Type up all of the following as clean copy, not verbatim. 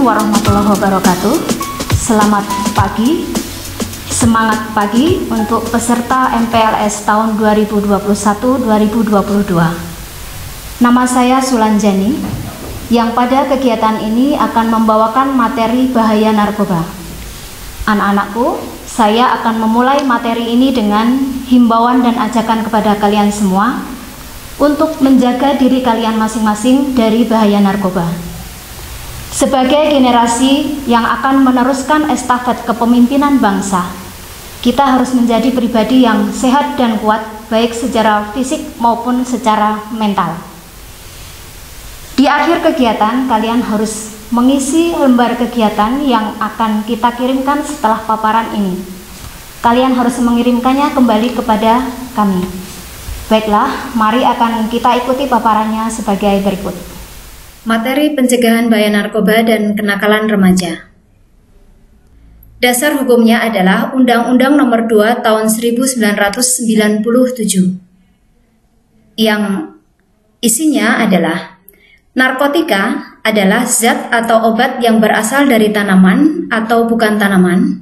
warahmatullahi wabarakatuh. Selamat pagi, semangat pagi untuk peserta MPLS tahun 2021-2022. Nama saya Sulanjani, yang pada kegiatan ini akan membawakan materi bahaya narkoba. Anak-anakku, saya akan memulai materi ini dengan himbauan dan ajakan kepada kalian semua untuk menjaga diri kalian masing-masing dari bahaya narkoba. Sebagai generasi yang akan meneruskan estafet kepemimpinan bangsa, kita harus menjadi pribadi yang sehat dan kuat, baik secara fisik maupun secara mental. Di akhir kegiatan, kalian harus mengisi lembar kegiatan yang akan kita kirimkan setelah paparan ini. Kalian harus mengirimkannya kembali kepada kami. Baiklah, mari akan kita ikuti paparannya sebagai berikut. Materi pencegahan bahaya narkoba dan kenakalan remaja. Dasar hukumnya adalah Undang-Undang Nomor 2 Tahun 1997 yang isinya adalah narkotika adalah zat atau obat yang berasal dari tanaman atau bukan tanaman,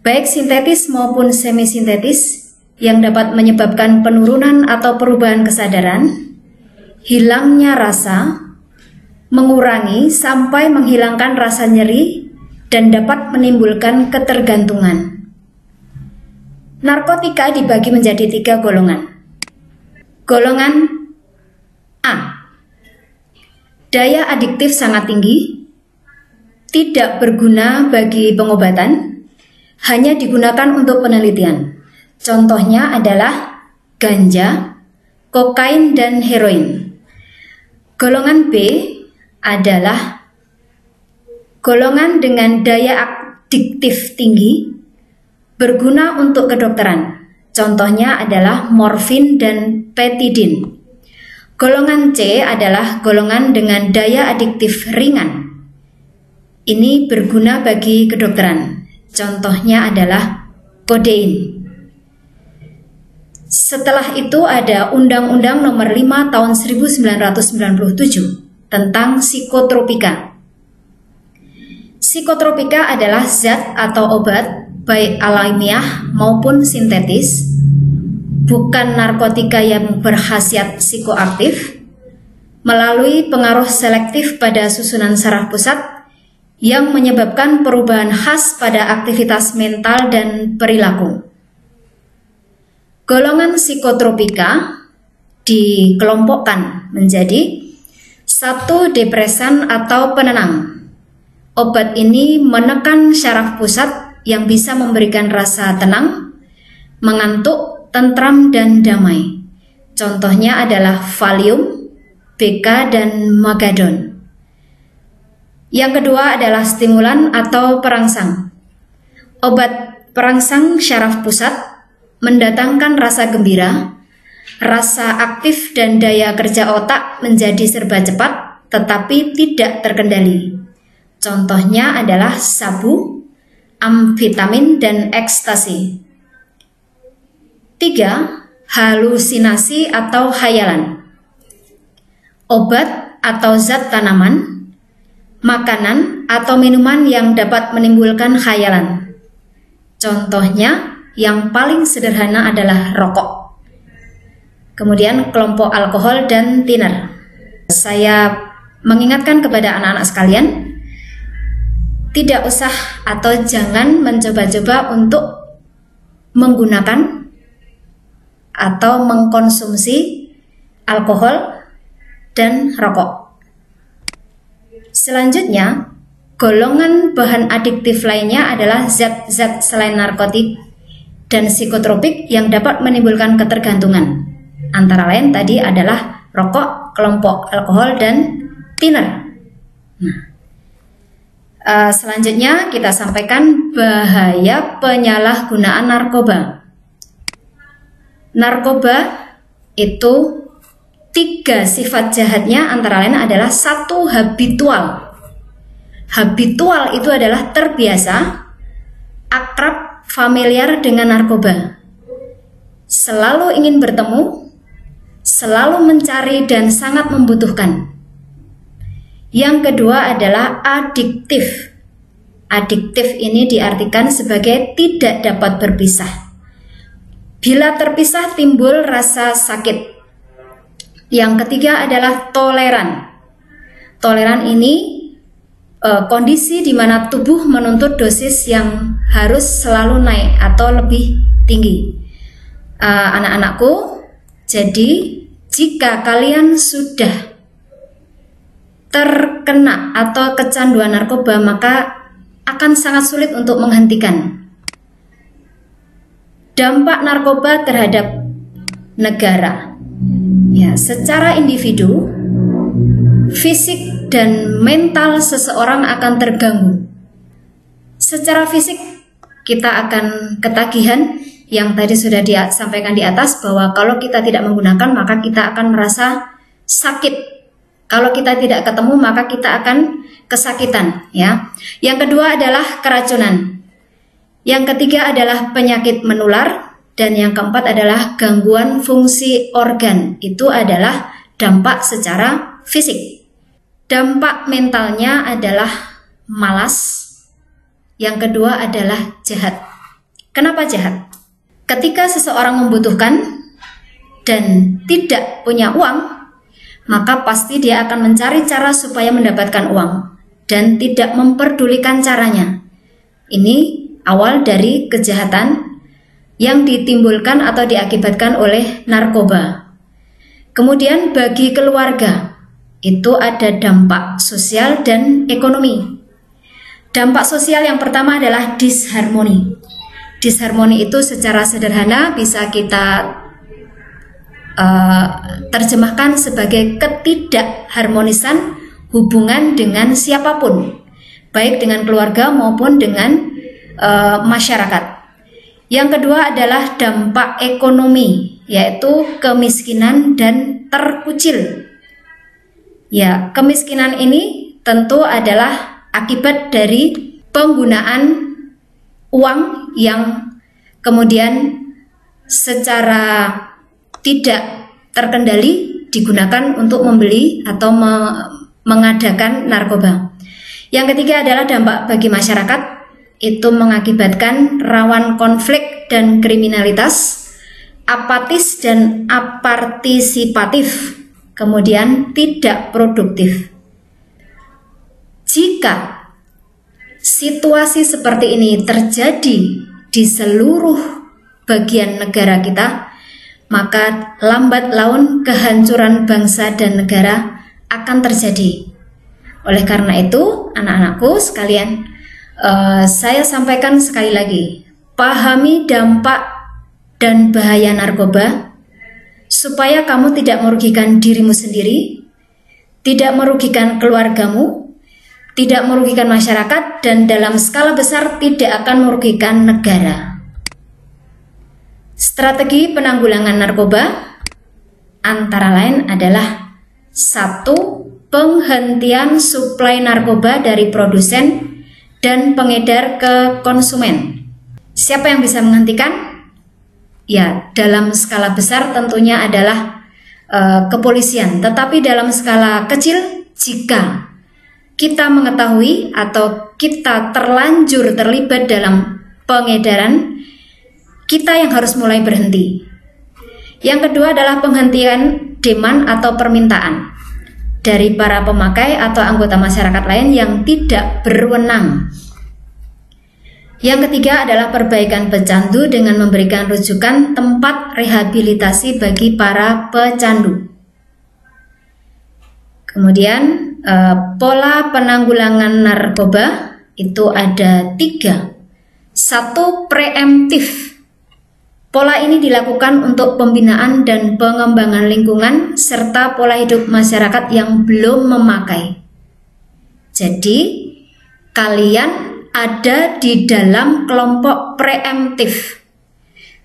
baik sintetis maupun semi-sintetis, yang dapat menyebabkan penurunan atau perubahan kesadaran, hilangnya rasa, mengurangi sampai menghilangkan rasa nyeri, dan dapat menimbulkan ketergantungan. Narkotika dibagi menjadi 3 golongan. Golongan A, daya adiktif sangat tinggi, tidak berguna bagi pengobatan, hanya digunakan untuk penelitian. Contohnya adalah ganja, kokain, dan heroin. Golongan B adalah golongan dengan daya adiktif tinggi, berguna untuk kedokteran. Contohnya adalah morfin dan petidin. Golongan C adalah golongan dengan daya adiktif ringan. Ini berguna bagi kedokteran. Contohnya adalah kodein. Setelah itu ada Undang-Undang Nomor 5 Tahun 1997 tentang psikotropika. Psikotropika adalah zat atau obat baik alamiah maupun sintetis, bukan narkotika yang berkhasiat psikoaktif, melalui pengaruh selektif pada susunan saraf pusat yang menyebabkan perubahan khas pada aktivitas mental dan perilaku. Golongan psikotropika dikelompokkan menjadi 1. Depresan atau penenang. Obat ini menekan syaraf pusat yang bisa memberikan rasa tenang, mengantuk, tentram, dan damai. Contohnya adalah Valium, BK, dan Magadon. Yang kedua adalah stimulan atau perangsang. Obat perangsang syaraf pusat mendatangkan rasa gembira, rasa aktif, dan daya kerja otak menjadi serba cepat tetapi tidak terkendali. Contohnya adalah sabu, amfetamin, dan ekstasi. 3. Halusinasi atau khayalan. Obat atau zat tanaman, makanan, atau minuman yang dapat menimbulkan khayalan. Contohnya yang paling sederhana adalah rokok. Kemudian kelompok alkohol dan thinner. Saya mengingatkan kepada anak-anak sekalian, tidak usah atau jangan mencoba-coba untuk menggunakan atau mengkonsumsi alkohol dan rokok. Selanjutnya, golongan bahan adiktif lainnya adalah zat-zat selain narkotik dan psikotropik yang dapat menimbulkan ketergantungan. Antara lain tadi adalah rokok, kelompok alkohol, dan thinner. Selanjutnya kita sampaikan bahaya penyalahgunaan narkoba. Narkoba itu 3 sifat jahatnya, antara lain adalah 1. Habitual. Habitual itu adalah terbiasa, akrab, familiar dengan narkoba, selalu ingin bertemu, selalu mencari, dan sangat membutuhkan. Yang kedua adalah adiktif. Adiktif ini diartikan sebagai tidak dapat berpisah. Bila terpisah timbul rasa sakit. Yang ketiga adalah toleran. Toleran ini kondisi di mana tubuh menuntut dosis yang harus selalu naik atau lebih tinggi. Anak-anakku, jadi jika kalian sudah terkena atau kecanduan narkoba, maka akan sangat sulit untuk menghentikan. Dampak narkoba terhadap negara, ya, secara individu, fisik dan mental seseorang akan terganggu. Secara fisik kita akan ketagihan yang tadi sudah disampaikan di atas, bahwa kalau kita tidak menggunakan maka kita akan merasa sakit. Kalau kita tidak ketemu maka kita akan kesakitan, ya. Yang kedua adalah keracunan. Yang ketiga adalah penyakit menular, dan yang keempat adalah gangguan fungsi organ. Itu adalah dampak secara fisik. Dampak mentalnya adalah malas. Yang kedua adalah jahat. Kenapa jahat? Ketika seseorang membutuhkan dan tidak punya uang, maka pasti dia akan mencari cara supaya mendapatkan uang dan tidak memperdulikan caranya. Ini awal dari kejahatan yang ditimbulkan atau diakibatkan oleh narkoba. Kemudian bagi keluarga, itu ada dampak sosial dan ekonomi. Dampak sosial yang pertama adalah disharmoni. Disharmoni itu secara sederhana bisa kita terjemahkan sebagai ketidakharmonisan hubungan dengan siapapun, baik dengan keluarga maupun dengan masyarakat. Yang kedua adalah dampak ekonomi, yaitu kemiskinan dan terkucil. Ya, kemiskinan ini tentu adalah akibat dari penggunaan uang yang kemudian secara tidak terkendali digunakan untuk membeli atau mengadakan narkoba. Yang ketiga adalah dampak bagi masyarakat. Itu mengakibatkan rawan konflik dan kriminalitas, apatis dan apartisipatif, kemudian tidak produktif. Jika situasi seperti ini terjadi di seluruh bagian negara kita, maka lambat laun kehancuran bangsa dan negara akan terjadi. Oleh karena itu, anak-anakku sekalian, saya sampaikan sekali lagi, pahami dampak dan bahaya narkoba supaya kamu tidak merugikan dirimu sendiri, tidak merugikan keluargamu, tidak merugikan masyarakat, dan dalam skala besar tidak akan merugikan negara. Strategi penanggulangan narkoba antara lain adalah 1. Penghentian suplai narkoba dari produsen dan pengedar ke konsumen. Siapa yang bisa menghentikan? Ya, dalam skala besar tentunya adalah kepolisian. Tetapi dalam skala kecil, jika kita mengetahui atau kita terlanjur terlibat dalam pengedaran, kita yang harus mulai berhenti. Yang kedua adalah penghentian demand atau permintaan dari para pemakai atau anggota masyarakat lain yang tidak berwenang. Yang ketiga adalah perbaikan pecandu dengan memberikan rujukan tempat rehabilitasi bagi para pecandu. Kemudian pola penanggulangan narkoba itu ada 3. 1. Preemptif. Pola ini dilakukan untuk pembinaan dan pengembangan lingkungan serta pola hidup masyarakat yang belum memakai. Jadi, kalian ada di dalam kelompok preemptif.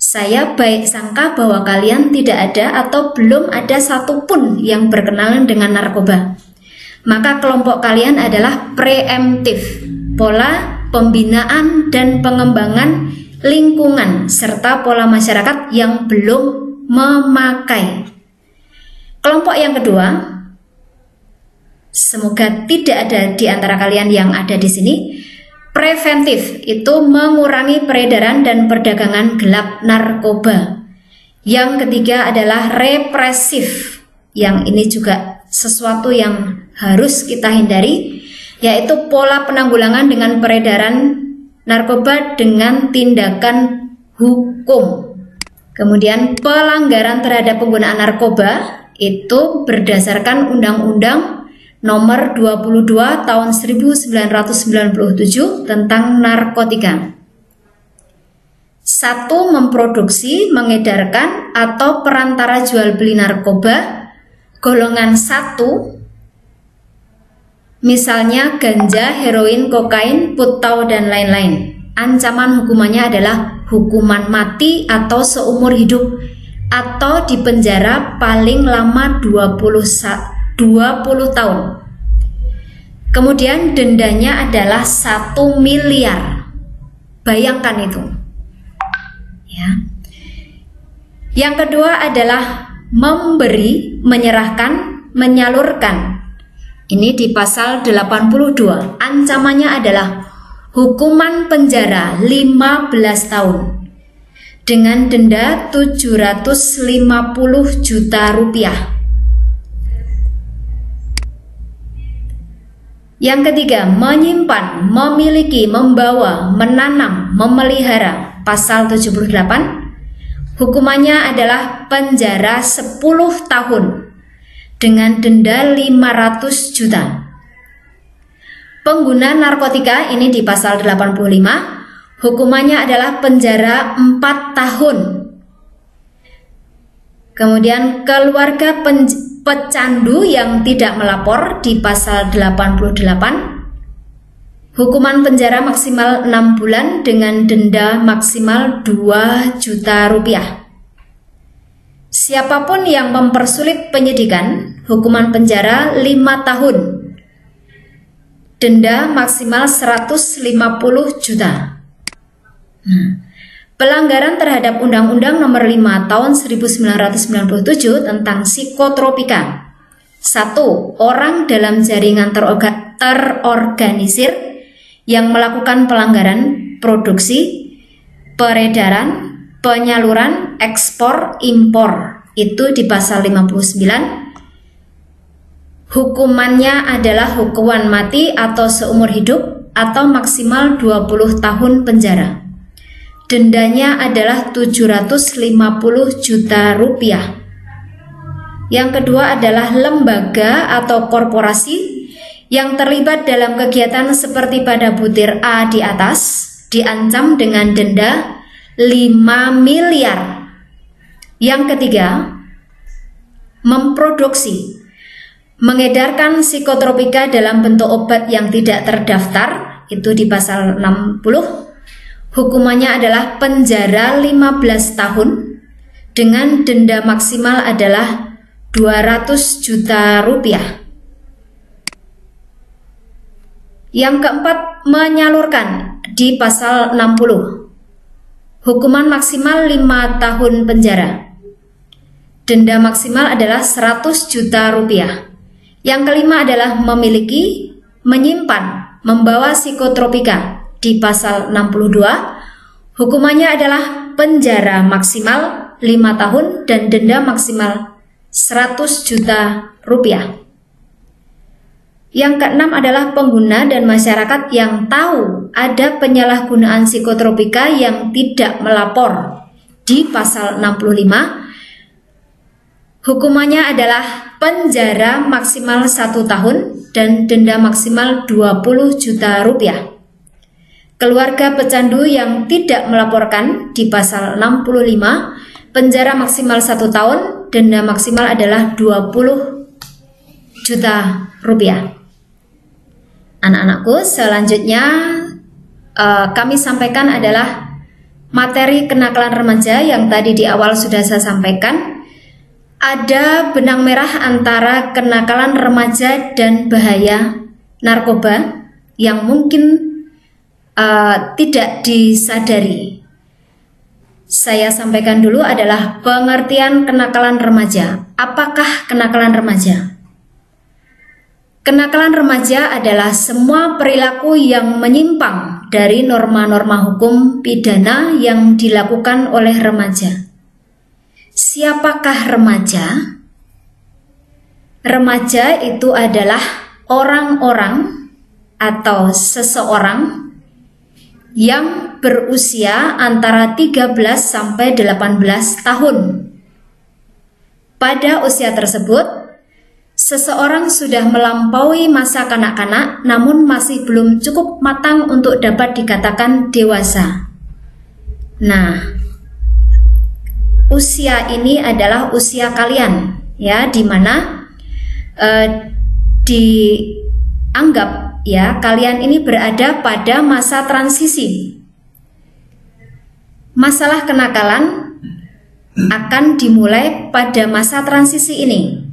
Saya baik sangka bahwa kalian tidak ada atau belum ada satupun yang berkenalan dengan narkoba. Maka kelompok kalian adalah preemptif, pola pembinaan dan pengembangan lingkungan serta pola masyarakat yang belum memakai. Kelompok yang kedua semoga tidak ada di antara kalian yang ada di sini. Preventif itu mengurangi peredaran dan perdagangan gelap narkoba. Yang ketiga adalah represif. Yang ini juga sesuatu yang harus kita hindari, yaitu pola penanggulangan dengan peredaran narkoba dengan tindakan hukum. Kemudian pelanggaran terhadap penggunaan narkoba itu berdasarkan Undang-Undang Nomor 22 Tahun 1997 tentang narkotika. 1. Memproduksi, mengedarkan, atau perantara jual beli narkoba golongan 1, misalnya ganja, heroin, kokain, putau, dan lain-lain. Ancaman hukumannya adalah hukuman mati atau seumur hidup atau dipenjara paling lama 20 tahun. Kemudian dendanya adalah 1 miliar. Bayangkan itu. Ya. Yang kedua adalah memberi, menyerahkan, menyalurkan. Ini di pasal 82. Ancamannya adalah hukuman penjara 15 tahun dengan denda 750 juta rupiah. Yang ketiga, menyimpan, memiliki, membawa, menanam, memelihara. Pasal 78. Hukumannya adalah penjara 10 tahun dengan denda 500 juta. Pengguna narkotika ini di pasal 85. Hukumannya adalah penjara 4 tahun. Kemudian keluarga pecandu yang tidak melapor di pasal 88, hukuman penjara maksimal 6 bulan dengan denda maksimal 2 juta rupiah. Siapapun yang mempersulit penyidikan, hukuman penjara 5 tahun, denda maksimal 150 juta. Pelanggaran terhadap Undang-Undang Nomor 5 Tahun 1997 tentang psikotropika. 1. Orang dalam jaringan terorganisir yang melakukan pelanggaran produksi, peredaran, penyaluran, ekspor, impor. Itu di pasal 59. Hukumannya adalah hukuman mati atau seumur hidup atau maksimal 20 tahun penjara. Dendanya adalah 750 juta rupiah. Yang kedua adalah lembaga atau korporasi yang terlibat dalam kegiatan seperti pada butir A di atas, diancam dengan denda 5 miliar. Yang ketiga, memproduksi, mengedarkan psikotropika dalam bentuk obat yang tidak terdaftar, itu di pasal 60. Hukumannya adalah penjara 15 tahun dengan denda maksimal adalah 200 juta rupiah. Yang keempat, menyalurkan di pasal 60. Hukuman maksimal 5 tahun penjara. Denda maksimal adalah 100 juta rupiah. Yang kelima adalah memiliki, menyimpan, membawa psikotropika. Di pasal 62, hukumannya adalah penjara maksimal 5 tahun dan denda maksimal 100 juta rupiah. Yang keenam adalah pengguna dan masyarakat yang tahu ada penyalahgunaan psikotropika yang tidak melapor. Di pasal 65, hukumannya adalah penjara maksimal 1 tahun dan denda maksimal 20 juta rupiah. Keluarga pecandu yang tidak melaporkan di pasal 65, penjara maksimal 1 tahun, denda maksimal adalah 20 juta rupiah. Anak-anakku, selanjutnya kami sampaikan adalah materi kenakalan remaja yang tadi di awal sudah saya sampaikan. Ada benang merah antara kenakalan remaja dan bahaya narkoba yang mungkin tidak disadari. Saya sampaikan dulu adalah pengertian kenakalan remaja. Apakah kenakalan remaja? Kenakalan remaja adalah semua perilaku yang menyimpang dari norma-norma hukum pidana yang dilakukan oleh remaja. Siapakah remaja? Remaja itu adalah orang-orang atau seseorang yang berusia antara 13 sampai 18 tahun. Pada usia tersebut, seseorang sudah melampaui masa kanak-kanak namun masih belum cukup matang untuk dapat dikatakan dewasa. Nah, usia ini adalah usia kalian, ya, di mana dianggap ya kalian ini berada pada masa transisi. Masalah kenakalan akan dimulai pada masa transisi ini.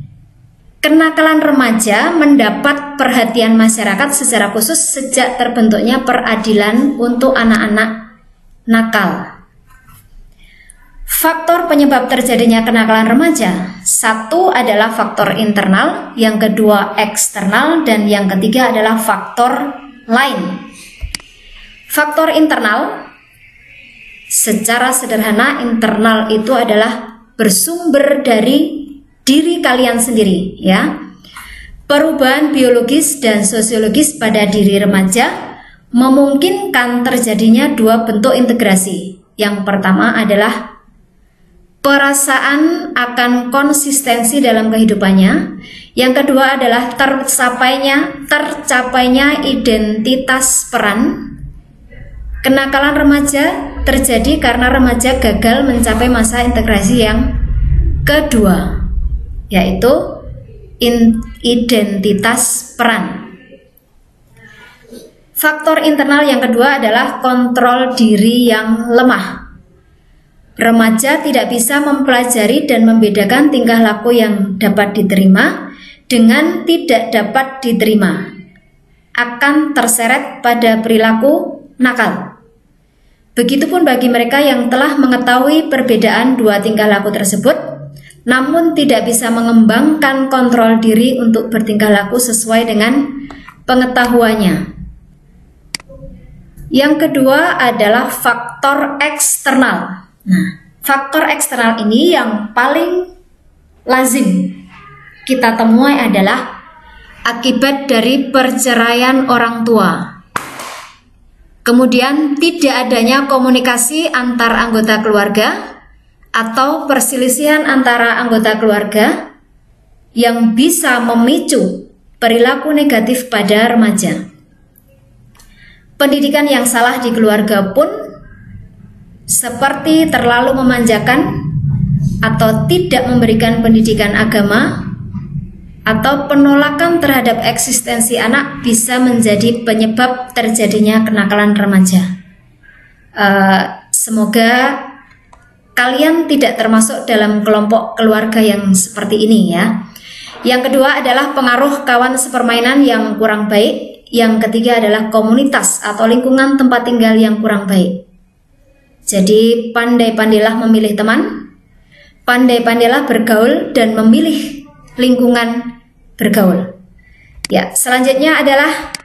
Kenakalan remaja mendapat perhatian masyarakat secara khusus sejak terbentuknya peradilan untuk anak-anak nakal. Faktor penyebab terjadinya kenakalan remaja, satu adalah faktor internal, yang kedua eksternal, dan yang ketiga adalah faktor lain. Faktor internal, secara sederhana internal itu adalah bersumber dari diri kalian sendiri, ya. Perubahan biologis dan sosiologis pada diri remaja memungkinkan terjadinya dua bentuk integrasi. Yang pertama adalah perasaan akan konsistensi dalam kehidupannya. Yang kedua adalah tercapainya identitas peran. Kenakalan remaja terjadi karena remaja gagal mencapai masa integrasi yang kedua, yaitu identitas peran. Faktor internal yang kedua adalah kontrol diri yang lemah. Remaja tidak bisa mempelajari dan membedakan tingkah laku yang dapat diterima dengan tidak dapat diterima. Akan terseret pada perilaku nakal. Begitupun bagi mereka yang telah mengetahui perbedaan dua tingkah laku tersebut, namun tidak bisa mengembangkan kontrol diri untuk bertingkah laku sesuai dengan pengetahuannya. Yang kedua adalah faktor eksternal. Nah, faktor eksternal ini yang paling lazim kita temui adalah akibat dari perceraian orang tua. Kemudian tidak adanya komunikasi antar anggota keluarga atau perselisihan antara anggota keluarga yang bisa memicu perilaku negatif pada remaja. Pendidikan yang salah di keluarga pun seperti terlalu memanjakan atau tidak memberikan pendidikan agama atau penolakan terhadap eksistensi anak bisa menjadi penyebab terjadinya kenakalan remaja. Semoga kalian tidak termasuk dalam kelompok keluarga yang seperti ini, ya. Yang kedua adalah pengaruh kawan sepermainan yang kurang baik. Yang ketiga adalah komunitas atau lingkungan tempat tinggal yang kurang baik. Jadi pandai-pandailah memilih teman, pandai-pandailah bergaul dan memilih lingkungan bergaul. Ya, selanjutnya adalah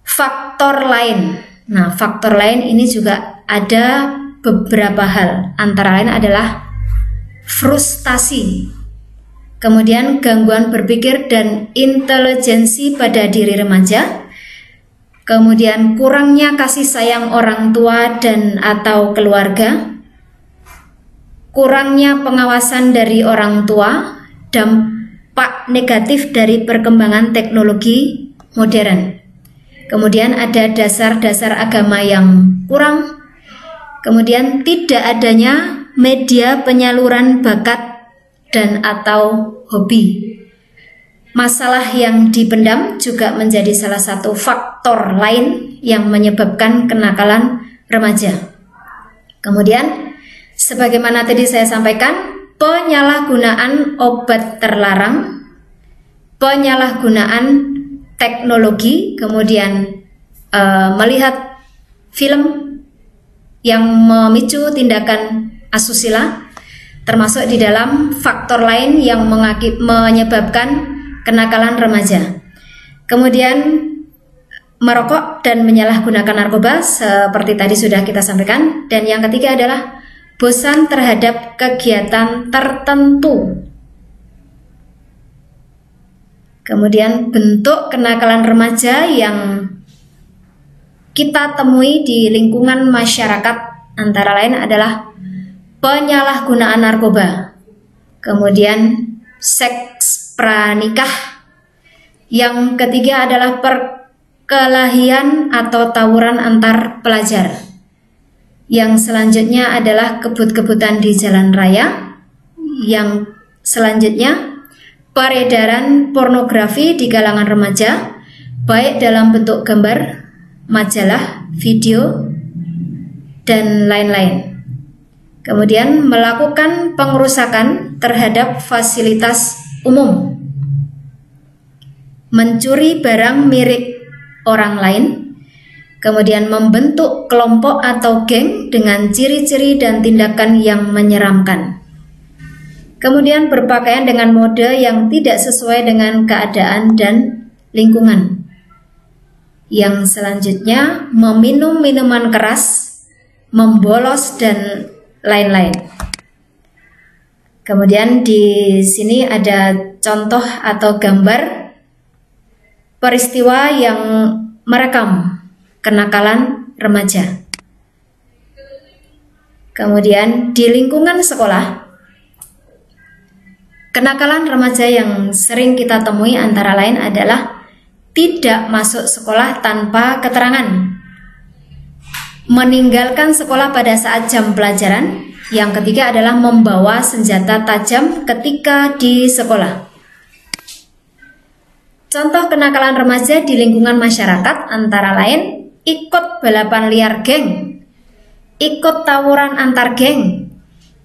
faktor lain. Nah, faktor lain ini juga ada beberapa hal, antara lain adalah frustasi, kemudian gangguan berpikir dan intelijensi pada diri remaja, kemudian kurangnya kasih sayang orang tua dan atau keluarga, kurangnya pengawasan dari orang tua, dampak negatif dari perkembangan teknologi modern. Kemudian ada dasar-dasar agama yang kurang. Kemudian tidak adanya media penyaluran bakat dan atau hobi. Masalah yang dipendam juga menjadi salah satu faktor lain yang menyebabkan kenakalan remaja. Kemudian, sebagaimana tadi saya sampaikan, penyalahgunaan obat terlarang, penyalahgunaan teknologi, kemudian melihat film yang memicu tindakan asusila, termasuk di dalam faktor lain yang menyebabkan kenakalan remaja. Kemudian merokok dan menyalahgunakan narkoba seperti tadi sudah kita sampaikan. Dan yang ketiga adalah bosan terhadap kegiatan tertentu. Kemudian bentuk kenakalan remaja yang kita temui di lingkungan masyarakat antara lain adalah penyalahgunaan narkoba, kemudian seks pranikah, yang ketiga adalah perkelahian atau tawuran antar pelajar, yang selanjutnya adalah kebut-kebutan di jalan raya, yang selanjutnya peredaran pornografi di kalangan remaja, baik dalam bentuk gambar, majalah, video, dan lain-lain. Kemudian melakukan pengerusakan terhadap fasilitas umum, mencuri barang milik orang lain, kemudian membentuk kelompok atau geng dengan ciri-ciri dan tindakan yang menyeramkan. Kemudian berpakaian dengan mode yang tidak sesuai dengan keadaan dan lingkungan. Yang selanjutnya meminum minuman keras, membolos, dan lain-lain. Kemudian di sini ada contoh atau gambar peristiwa yang merekam kenakalan remaja. Kemudian di lingkungan sekolah, kenakalan remaja yang sering kita temui antara lain adalah tidak masuk sekolah tanpa keterangan, meninggalkan sekolah pada saat jam pelajaran. Yang ketiga adalah membawa senjata tajam ketika di sekolah. Contoh kenakalan remaja di lingkungan masyarakat antara lain ikut balapan liar geng, ikut tawuran antar geng,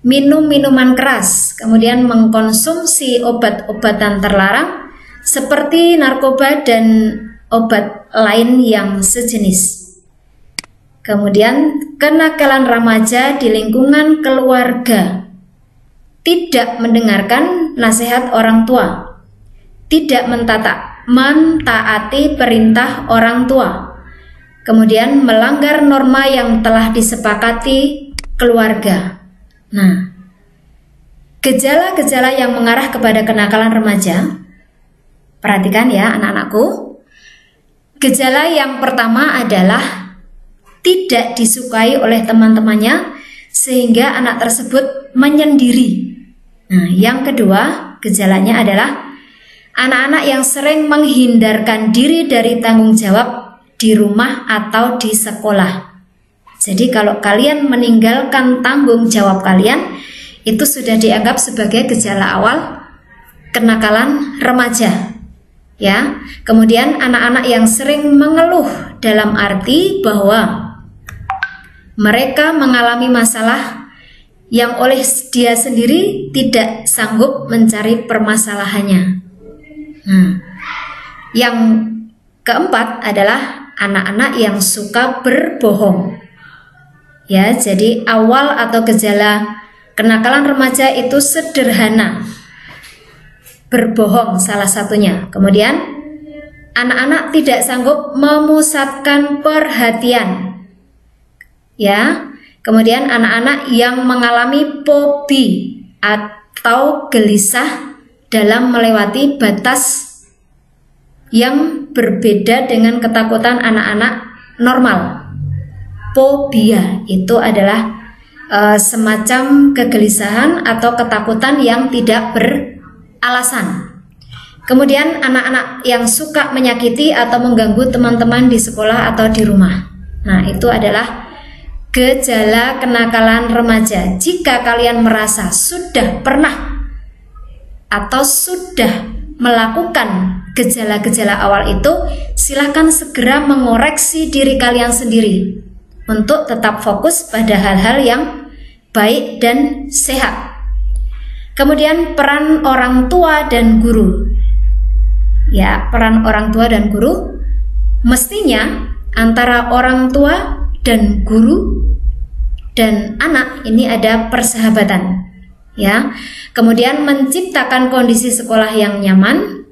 minum minuman keras, kemudian mengkonsumsi obat-obatan terlarang seperti narkoba dan obat lain yang sejenis. Kemudian kenakalan remaja di lingkungan keluarga, tidak mendengarkan nasihat orang tua, tidak mentaati perintah orang tua, kemudian melanggar norma yang telah disepakati keluarga. Nah, gejala-gejala yang mengarah kepada kenakalan remaja, perhatikan ya anak-anakku. Gejala yang pertama adalah tidak disukai oleh teman-temannya sehingga anak tersebut menyendiri. Nah, yang kedua gejalanya adalah anak-anak yang sering menghindarkan diri dari tanggung jawab di rumah atau di sekolah. Jadi kalau kalian meninggalkan tanggung jawab kalian, itu sudah dianggap sebagai gejala awal kenakalan remaja. Ya. Kemudian anak-anak yang sering mengeluh dalam arti bahwa mereka mengalami masalah yang oleh dia sendiri tidak sanggup mencari permasalahannya. Nah, yang keempat adalah anak-anak yang suka berbohong. Ya, jadi awal atau gejala kenakalan remaja itu sederhana, berbohong salah satunya. Kemudian anak-anak tidak sanggup memusatkan perhatian. Ya, kemudian anak-anak yang mengalami fobi atau gelisah dalam melewati batas yang berbeda dengan ketakutan anak-anak normal. Fobia itu adalah semacam kegelisahan atau ketakutan yang tidak beralasan. Kemudian anak-anak yang suka menyakiti atau mengganggu teman-teman di sekolah atau di rumah. Nah, itu adalah gejala kenakalan remaja. Jika kalian merasa sudah pernah atau sudah melakukan gejala-gejala awal itu, silakan segera mengoreksi diri kalian sendiri untuk tetap fokus pada hal-hal yang baik dan sehat. Kemudian peran orang tua dan guru. Ya, peran orang tua dan guru mestinya antara orang tua dan guru dan anak ini ada persahabatan. Ya. Kemudian menciptakan kondisi sekolah yang nyaman,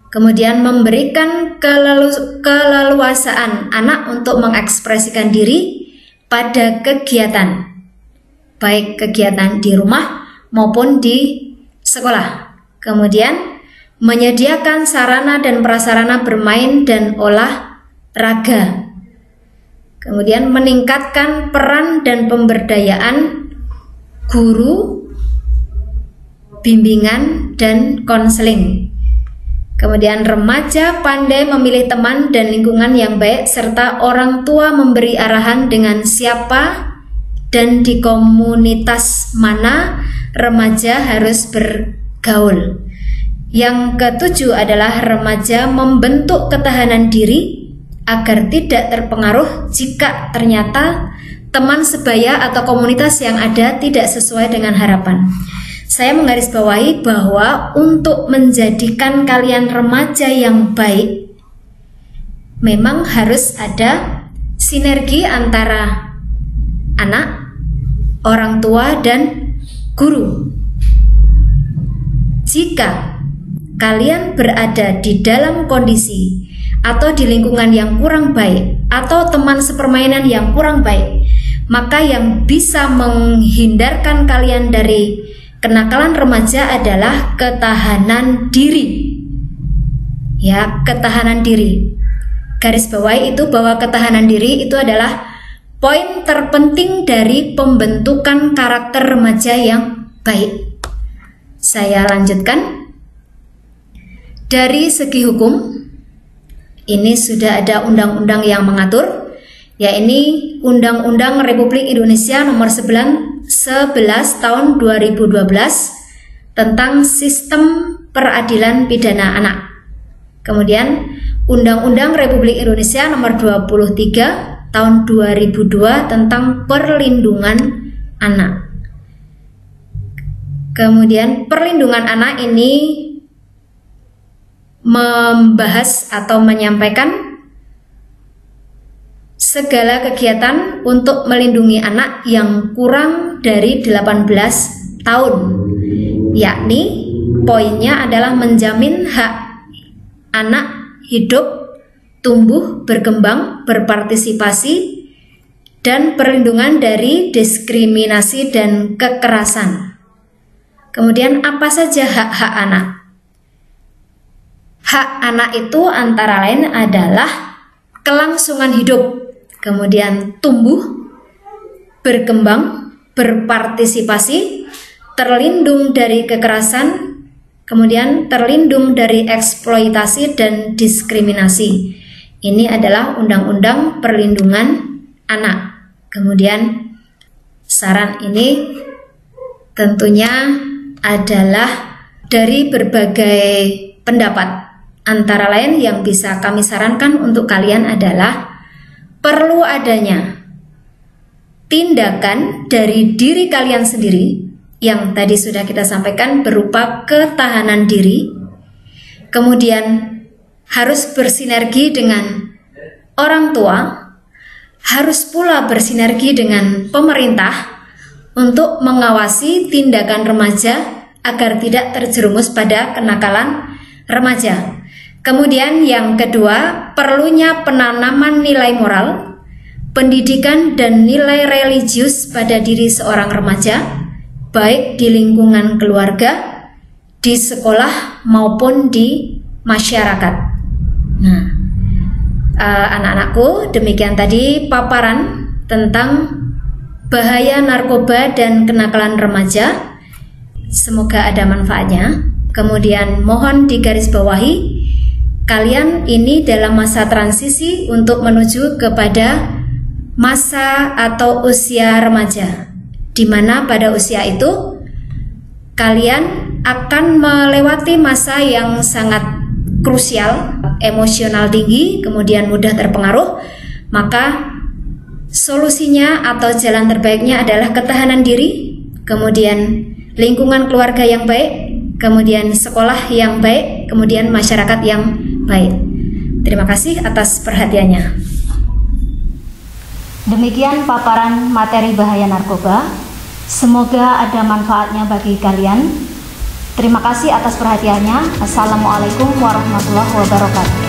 Kemudian memberikan keleluasaan anak untuk mengekspresikan diri pada kegiatan, baik kegiatan di rumah maupun di sekolah. Kemudian menyediakan sarana dan prasarana bermain dan olahraga. Kemudian meningkatkan peran dan pemberdayaan guru, bimbingan, dan konseling. Kemudian remaja pandai memilih teman dan lingkungan yang baik, serta orang tua memberi arahan dengan siapa dan di komunitas mana remaja harus bergaul. Yang ketujuh adalah remaja membentuk ketahanan diri agar tidak terpengaruh jika ternyata teman sebaya atau komunitas yang ada tidak sesuai dengan harapan. Saya menggarisbawahi bahwa untuk menjadikan kalian remaja yang baik, memang harus ada sinergi antara anak, orang tua, dan guru. Jika kalian berada di dalam kondisi atau di lingkungan yang kurang baik atau teman sepermainan yang kurang baik, maka yang bisa menghindarkan kalian dari kenakalan remaja adalah ketahanan diri. Ya, ketahanan diri. Garis bawahi itu bahwa ketahanan diri itu adalah poin terpenting dari pembentukan karakter remaja yang baik. Saya lanjutkan. Dari segi hukum, ini sudah ada undang-undang yang mengatur, yaitu Undang-Undang Republik Indonesia Nomor 11 tahun 2012 tentang Sistem Peradilan Pidana Anak. Kemudian Undang-Undang Republik Indonesia Nomor 23 tahun 2002 tentang Perlindungan Anak. Kemudian perlindungan anak ini membahas atau menyampaikan segala kegiatan untuk melindungi anak yang kurang dari 18 tahun, yakni poinnya adalah menjamin hak anak hidup, tumbuh, berkembang, berpartisipasi, dan perlindungan dari diskriminasi dan kekerasan. Kemudian apa saja hak-hak anak? Hak anak itu antara lain adalah kelangsungan hidup, kemudian tumbuh, berkembang, berpartisipasi, terlindung dari kekerasan, kemudian terlindung dari eksploitasi dan diskriminasi. Ini adalah Undang-Undang Perlindungan Anak. Kemudian saran ini tentunya adalah dari berbagai pendapat. Antara lain yang bisa kami sarankan untuk kalian adalah perlu adanya tindakan dari diri kalian sendiri yang tadi sudah kita sampaikan berupa ketahanan diri, kemudian harus bersinergi dengan orang tua, harus pula bersinergi dengan pemerintah untuk mengawasi tindakan remaja agar tidak terjerumus pada kenakalan remaja. Kemudian yang kedua, perlunya penanaman nilai moral, pendidikan dan nilai religius pada diri seorang remaja, baik di lingkungan keluarga, di sekolah maupun di masyarakat. Nah, anak-anakku, demikian tadi paparan tentang bahaya narkoba dan kenakalan remaja. Semoga ada manfaatnya. Kemudian mohon digarisbawahi, kalian ini dalam masa transisi untuk menuju kepada masa atau usia remaja, di mana pada usia itu kalian akan melewati masa yang sangat krusial, emosional tinggi, kemudian mudah terpengaruh. Maka solusinya atau jalan terbaiknya adalah ketahanan diri, kemudian lingkungan keluarga yang baik, kemudian sekolah yang baik, kemudian masyarakat yang baik. Terima kasih atas perhatiannya. Demikian paparan materi bahaya narkoba. Semoga ada manfaatnya bagi kalian. Terima kasih atas perhatiannya. Assalamualaikum warahmatullahi wabarakatuh.